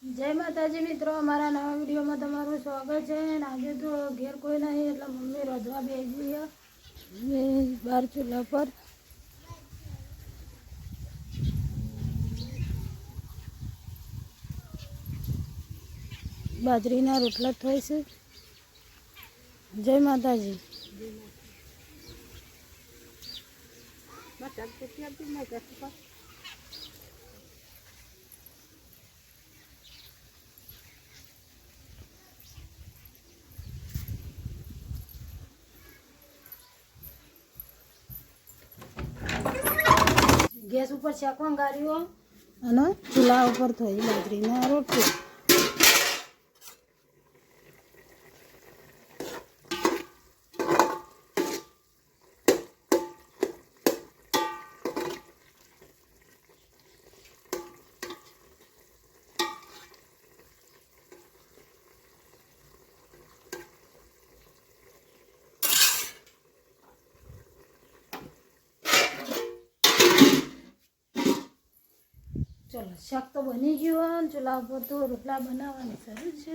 જય માતાજી મિત્રો, અમારા નવા વિડીયોમાં તમારું સ્વાગત છે. આજે તો ઘેર કોઈ નહીં એટલે મમ્મી રોધવા બેસી બહાર ચૂલા પર. બાજરીના રોટલા થાય છે. જય માતાજી. ગેસ ઉપર શેકવા ગાળ્યો અને ચૂલા ઉપર થઈ બાજરીના રોટલી. ચલો શાક તો બની ગયું. ચૂલા ઉપર તો રોટલા બનાવવાની શરૂ છે.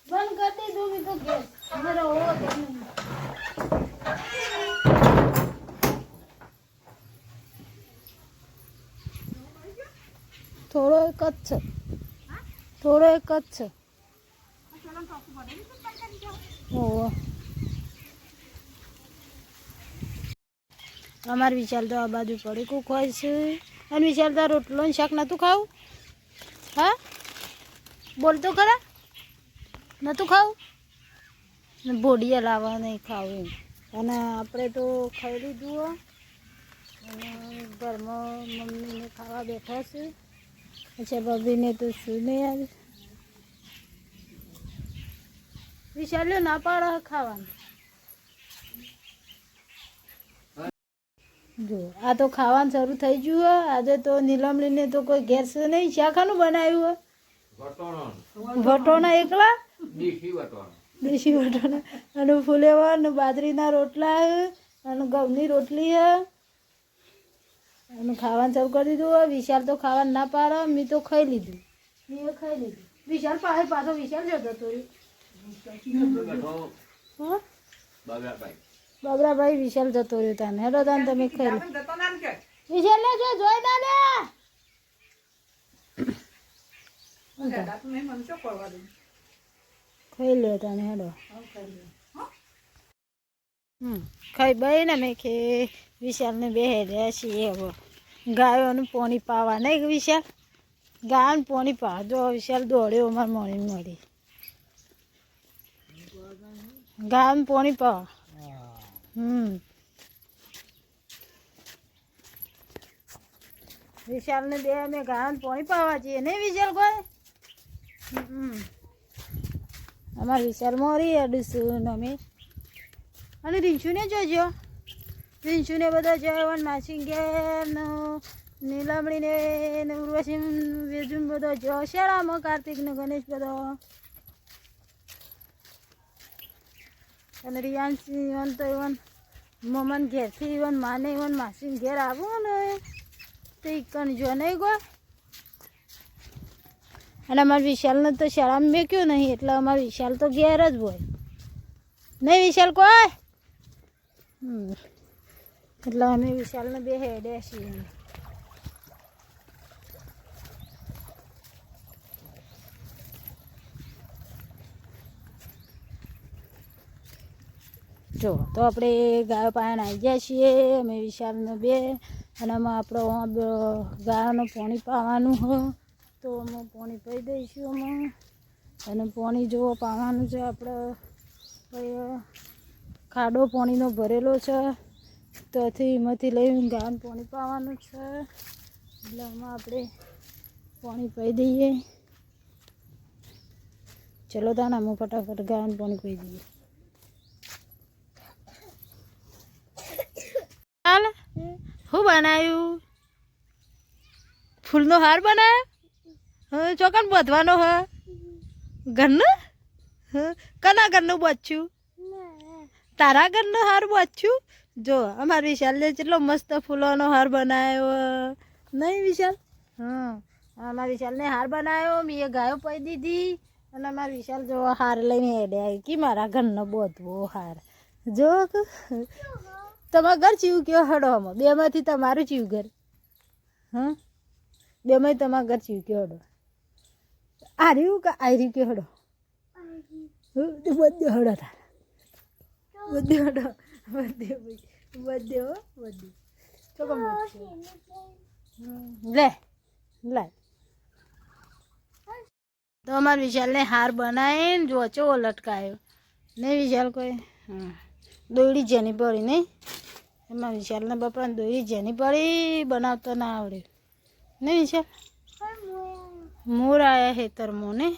બંધ કરી દીધું મેં તો ગેસ. અમારો હોવો કે નહીં. થોડો એક જ છે. થોડો એક જ છે. ઓહો અમારે વિચાર તો આ બાજુ પડી કુક હોય છે. અને વિચારતા રોટલો ને શાક નહોતું ખાવું? હા બોલતો ખરા નહોતું ખાવું ને બોડીએ લાવવા નહીં ખાવું. અને આપણે તો ખાઈ લીધું. અને ઘરમાં મમ્મીને ખાવા બેઠા છે. અચ્છા ભાભીને તો શું નહીં આવે. વિચાર્યો ના પાડે ખાવાનું. જો આ તો ખાવાનું શરૂ થઈ ગયું. આજે તો નીલમણીને તો કોઈ ઘેર છે નહીં. શાખાનું બનાવ્યું? વટોણા એકલા દેશી વટોણા અને ફુલેવા અને બાજરીના રોટલા અને ઘઉંની રોટલી હે અને ખાવાનું શરૂ કરી દીધું. વિશાલ તો ખાવાનું ના પાડે. મેં તો ખાઈ લીધું. મેં ખાઈ લીધું. વિશાલ પાછો વિશાલ જતો હતો. હા બાબરાભાઈ વિશાલ જતો રહ્યો. તાને હેડો તાને તમે ખાઈ લો. વિશાલ ને જો જોઈ ના લે ખાઈ લે તાને હેડો. ખાઈ બાઈ ને મેં કે વિશાલને બેહે રહ્યા છીએ. હવે ગાયોનું પાણી પાવા નહીં વિશાલ. ગાયનું પાણી પાવા. જો વિશાલ દોડ્યો અમારે મોડી મળી ગાયનું પાણી પાવા. વિશાલ ને બે અમે ગાયનું પાણી પાવા છીએ નહીં વિશાલ કોઈ. અમારે વિશાલ મોરી અડશું અમે. અને રીંછુને જોજો. રીંછુને બધા જવાન માસી ઘેર નીલામણીને ઉર્વશી વેજુન બધો જો શેરામાં કાર્તિક ને ગણેશ બધો અને રિયાન્સી ઇવન તો ઇવન મમન ઘેરથી ઇવન માને ઇવન માસીને ઘેર આવું ને તો કણ જો નહીં કોઈ. અને અમારા વિશાલને તો શાળામાં મેક્યું નહીં એટલે અમારા વિશાલ તો ઘેર જ હોય નહીં વિશાલ કોઈ. એટલે અમે વિશાલને બે હેડ્યા છીએ. જો તો આપણે ગાયો પાણી આવી ગયા છીએ અમે વિશાલને બે. અને આમાં આપણો ગાયોનું પાણી પાવાનું હોય તો અમે પાણી પી દઈશું. અમે અને પાણી જો પાવાનું છે આપણે ખાડો પાણીનો ભરેલો છે ત્યાંથી એમાંથી લઈને ગાયનું પાણી પાવાનું છે. એટલે આમાં આપણે પાણી પી દઈએ. ચલો તાને અમે ફટાફટ ગાયનું પાણી પી દઈએ. હાલ શું બનાવ્યું? ફૂલનો હાર બનાવ્યો? ચોકન બાંધવાનો હ ઘરનું? કના ઘરનું બાંધ્યું? તારા ઘરનું હાર બાંધ્યું? જો અમારા વિશાલે કેટલો મસ્ત ફૂલોનો હાર બનાવ્યો નહીં વિશાલ. હા અમારા વિશાલને હાર બનાવ્યો, મેં ગાયો પી દીધી અને અમારા વિશાલ જો હાર લઈને હેડે આવી કે મારા ઘરનો બોધવો હાર જો તમારા ઘર ચીવું કયો હડો આમાં બેમાંથી તમારું ચીવું ઘર હા બેમાં તમારા ઘર ચીવું કયો હડો આ રહ્યું કે આ રહ્યું કયો હડો બધે હડો તારા બધે હડો બધે બધે હો બધે ચોકમ લે લે તો અમારા વિશાલને હાર બનાવીને જો ચો લટકાયો નહીં વિશાલ કોઈ હા દોયડી જેની પડી નહીં એમાં વિશાલને બાપાને દોયડી જેની પડી બનાવતો ના આવડે નહીં વિશાલ મોર આવ્યા હેતરમાં ને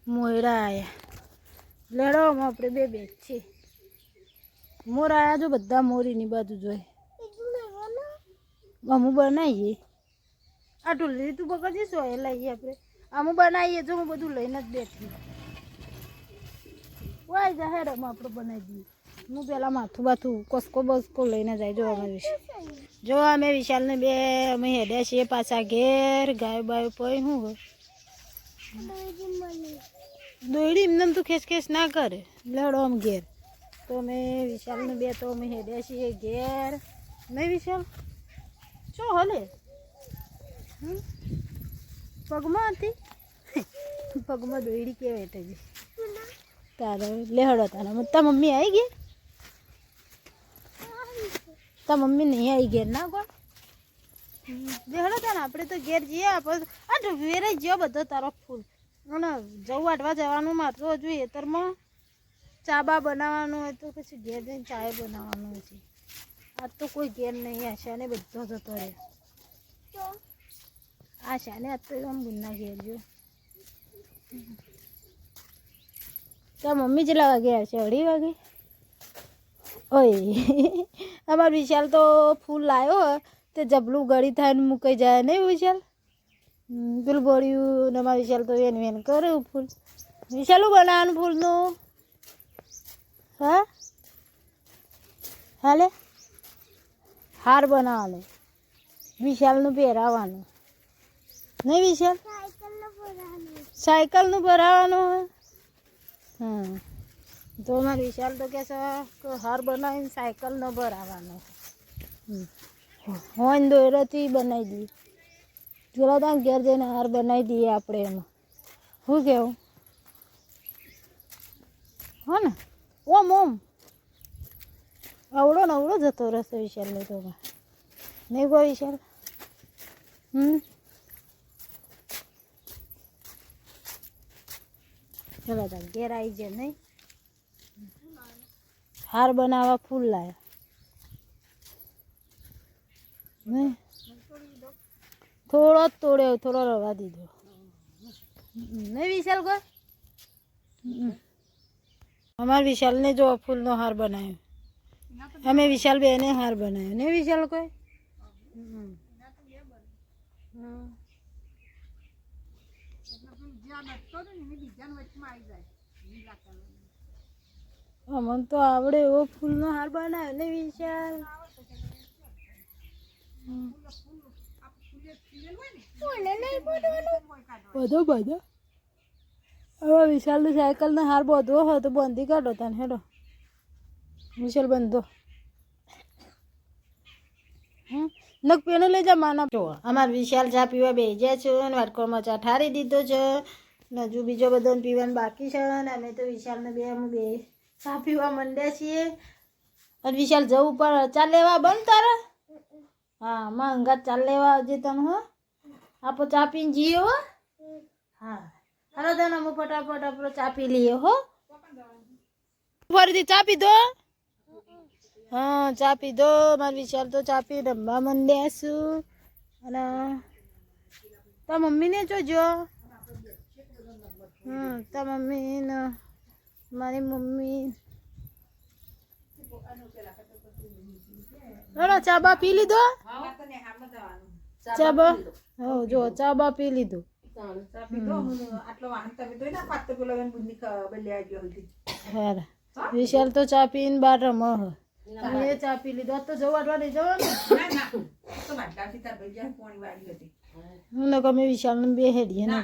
મોયડા આવ્યા લડવામાં આપણે બે છીએ મોર આવ્યા જો બધા મોરીની બાજુ જોઈ અમું બનાવીએ આટલું લીધું તું પકડજે શું એ લઈએ આપણે અમું બનાવીએ જો હું બધું લઈને જ બેઠી વાય જા હેડમાં આપણે બનાવી દઈએ હું પહેલાં માથું બાથું કસકો બસકો લઈને જાય જો અમે જો અમે વિશાલને બે અમે હેડ્યા છીએ પાછા ઘેર ગાયો બાયો પઈ શું હોય દોયડી એમને તું ખેસ ના કરે લડો આમ ઘેર તો અમે વિશાલને બે તો અમે હેડ્યા છીએ ઘેર નહીં વિશાલ શું હલે પગમાં હતી પગમાં દોયડી કેવાય હતી તારે લેહડો તારા તા મમ્મી આવી ગઈ તા મમ્મી નહીં આવી ઘેર ના કોણ લેહડો તારે આપણે તો ઘેર જઈએ આપણે આ વેરાઈ ગયો બધો તારો ફૂલ અને જવું વાટવા જવાનું મારતો હજુ હેતરમાં ચા બા બનાવવાનું હોય તો પછી ઘેર જઈને ચાય બનાવવાનું હોય છે આજ તો કોઈ ઘેર નહીં આશાને બધો જતો રહે આશાને આજ તો આમ ગુના ઘેર જો તો મમ્મી કેટલા વાગે આવશે 2:30 વાગે ઓય અમારો વિશાલ તો ફૂલ લાવ્યો તે જબલું ગળી થાય ને મૂકાઈ જાય નહીં વિશાલ પેલું ગળ્યું ને અમારા વિશાલ તો વેન કરે ફૂલ વિશાલું બનાવવાનું ફૂલનું હા હાલે હાર બનાવવાનું વિશાલનું પહેરાવાનું નહીં વિશાલ સાયકલનું ભરાવાનું હા તો અમારે વિશાલ તો કહે છે હાર બનાવીને સાયકલનો ભરાવાનો હોન દોયરાથી બનાવી દઈએ જોડા ત્યાં ઘેર જઈને હાર બનાવી દઈએ આપણે એમાં શું કહેવું હો ને ઓમ અવડો ને અવડો જતો રહેશે વિશાલને તો નહીં ગો વિશાલ ચલો તાર ઘેર આવી જાય નહીં હાર બનાવવા ફૂલ લાયા નહીં થોડો જ તોડ્યો થોડો રવા દીધો નહીં વિશાલ કોઈ અમારા વિશાલને જો ફૂલનો હાર બનાવ્યો અમે વિશાલ બેને હાર બનાવ્યો નહીં વિશાલ કોઈ અમને તો આવડે એવો ફૂલનો હાર બનાવ્યો ને વિશાલ બધો હવે વિશાલ સાયકલનો હાર બાંધવો હોય તો બાંધી કાઢો તને હેડો વિશાલ બાંધો નક પેનો લઈ જા માના જો અમારા વિશાલ ચા પીવા બેસી જાય છે અને વાટકોમાં ચા ઠારી દીધો છે ને હજુ બીજો બધો પીવાનું બાકી છે અને અમે તો વિશાલને બે ચા પીવા માંડ્યા છીએ અને વિશાલ જવું પણ ચા લેવા બંધ તારા હા માં અંગાત ચા લેવા આવજે તને હો આપો ચા પીને જઈએ હો હા હાલો તને અમે ફટાફટ આપણો ચા પી લઈએ હો ફરીથી ચા પીધો હા ચા પીધો મારા વિશાલ તો ચા પી રમવા માંડ્યા છું અને તા મમ્મીને જોજો તા મમ્મી ને મારી મમ્મી ચા બા પી લીધો ચા બા હો જો ચા બા પી લીધો વિશાલ તો ચા પીને બહાર રમો ચા પી લીધો તો જવા નહીં જવાનું હું ને ગમે વિશાલને બે હેડીએ ને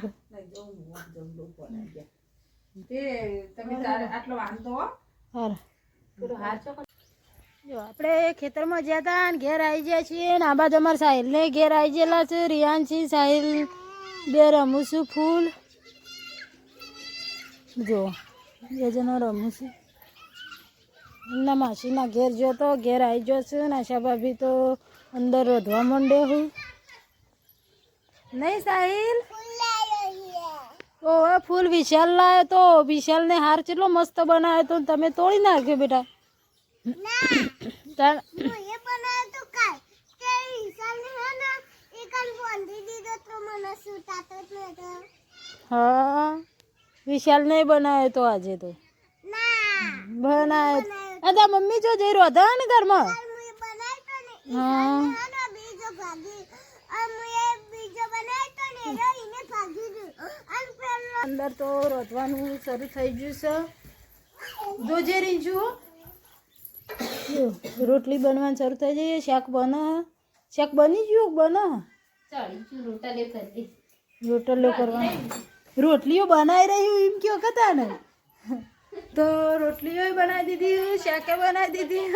જો આપણે ખેતરમાં ગયા હતા ને ઘેર આવી ગયા છીએ ને આ બાજુ અમારા સાહિલને ઘેર આવી ગયેલા છે. રિયાનસી સાહિલ બે રમું છું ફૂલ જો બે જણા રમું છું. એમના માસીના ઘેર જો તો ઘેર આવી ગયો છે ને આશા ભાભી તો અંદર રોધવા માંડે હું નહીં સાહિલ ઓ ફૂલ વિશાલ લાવ્યો તો વિશાલને હાર કેટલો મસ્ત બનાવ્યો તો તમે તોડી નાખ્યો બેટા. હા વિશાલ ને બનાવ્યો તો આજે તો બનાવ્યો. અદા મમ્મી જો જઈ રોધા ને ઘરમાં. હા અંદર તો રોધવાનું શરૂ થઈ ગયું છે. જોજે રીંજુ રોટલી બનવાનું શરૂ થઈ જાય. શાક બની ગયું બને રોટલીઓ કરવાની રોટલીઓ બનાવી રહી એમ કયો કતા ને તો રોટલીઓ બનાવી દીધી શાકે બનાવી દીધી.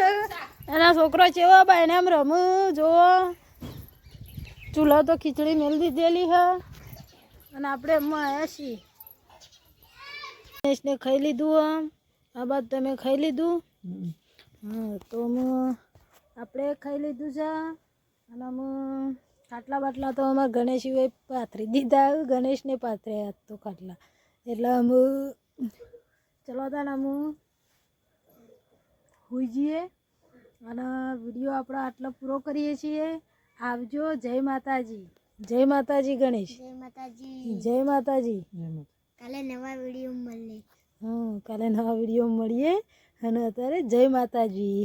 એના છોકરો ચેવો બાયને આમ રમું જુઓ ચૂલો તો ખીચડી મેળ દીધેલી હ અને આપણે એમાં આવ્યા છીએ. ગણેશને ખાઈ લીધું આમ આ બાદ તમે ખાઈ લીધું. હા તો આપણે ખાઈ લીધું છે અને ખાટલા બાટલા તો અમારા ગણેશીએ પાથરી દીધા. ગણેશને પાથર્યા તો ખાટલા એટલે ચલો તાને હોઈ જઈએ અને વિડીયો આપણે આટલો પૂરો કરીએ છીએ. આવજો. જય માતાજી. જય માતાજી ગણેશ. જય માતાજી. જય માતાજી. કાલે નવા વિડીયો મળીએ. હા કાલે નવા વિડીયો મળીએ અને અત્યારે જય માતાજી.